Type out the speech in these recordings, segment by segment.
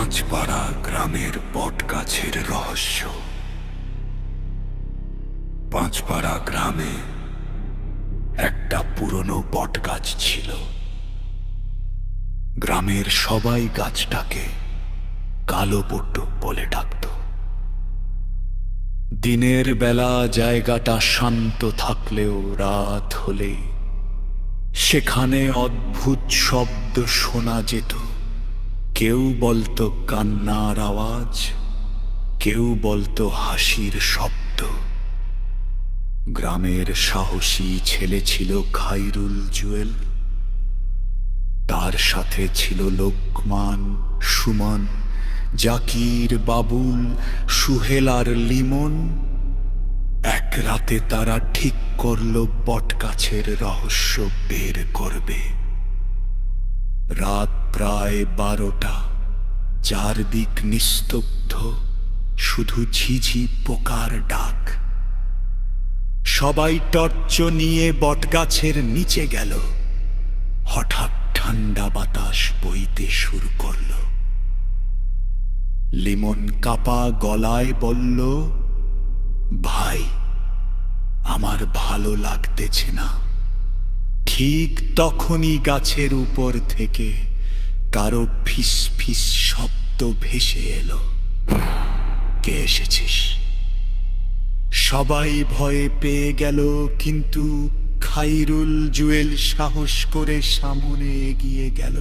পাঁচপাড়া গ্রামের বটগাছের রহস্য। পাঁচপাড়া গ্রামে একটা পুরনো বটগাছ ছিল। গ্রামের সবাই গাছটাকে কালো বট বলে ডাকত। দিনের বেলা জায়গাটা শান্ত থাকলেও রাত হলে সেখানে অদ্ভুত শব্দ শোনা যেত। কেউ বলতো কান্নার আওয়াজ, কেউ বলতো হাসির শব্দ। গ্রামের সাহসী ছেলে ছিল খাইরুল জুয়েল, তার সাথে ছিল লোকমান, সুমন, জাকির, বাবুল, সুহেল আর লিমন। এক রাতে তারা ঠিক করল বটগাছের রহস্য বের করবে। রাত প্রায় 12টা, চারদিক নিস্তব্ধ, শুধু ঝিঝি পোকার ডাক। সবাই টর্চ নিয়ে বটগাছের নিচে গেল। হঠাৎ ঠান্ডা বাতাস বইতে শুরু করল। লিমন কাপা গলায় বলল, ভাই, আমার ভালো লাগতেছে না। ঠিক তখনই গাছের উপর থেকে কারো ফিস ফিস শব্দ ভেসে এলো। কে এসেছিস? সবাই ভয়ে পেয়ে গেল, কিন্তু খাইরুল জুয়েল সাহস করে সামনে এগিয়ে গেল।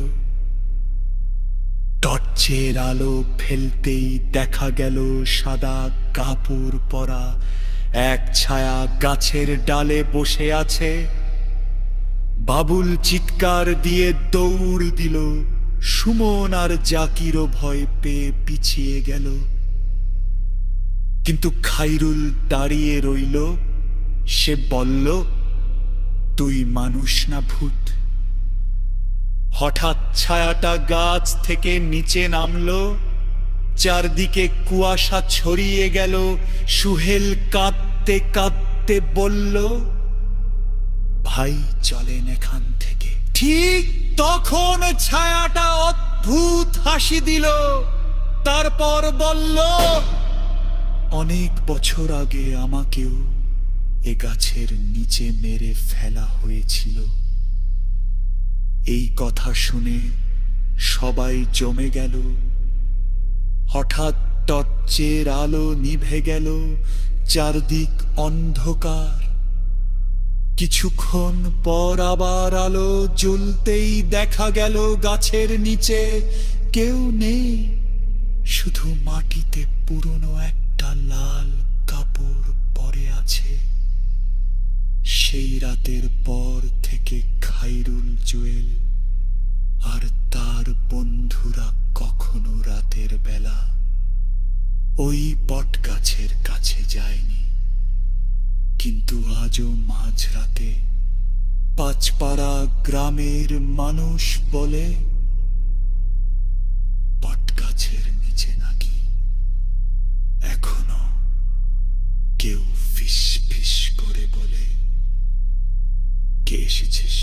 টর্চের আলো ফেলতেই দেখা গেল সাদা কাপড় পরা এক ছায়া গাছের ডালে বসে আছে। বাবুল চিৎকার দিয়ে দৌড় দিল। সুমন আর জাকিরও ভয় পেয়ে পিছিয়ে গেল, কিন্তু খাইরুল দাঁড়িয়ে রইল। সে বলল, তুই মানুষ না ভূত? হঠাৎ ছায়াটা গাছ থেকে নিচে নামলো। চারদিকে কুয়াশা ছড়িয়ে গেল। সুহেল কাঁদতে কাঁদতে বলল, ভাই, চলেন এখান থেকে। ঠিক তখন ছায়াটা অদ্ভুত হাসি দিল। তারপর বলল, অনেক বছর আগে আমাকেও এ গাছের নিচে মেরে ফেলা হয়েছিল। এই কথা শুনে সবাই জমে গেল। হঠাৎ টর্চের আলো নিভে গেল, চারদিক অন্ধকার। কিছুক্ষণ পর আবার আলো জ্বলতেই দেখা গেল গাছের নিচে কেউ নেই, শুধু মাটিতে পুরনো একটা লাল কাপড় পরে আছে। সেই রাতের পর থেকে খাইরুল জুয়েল আর তার বন্ধুরা কখনো রাতের বেলা ওই বটগাছের কাছে যায়নি। কিন্তু আজও মাঝরাতে পাঁচপাড়া গ্রামের মানুষ বলে, বটগাছের নিচে নাকি এখনো কেউ ফিস ফিস করে বলে, কে এসেছিস?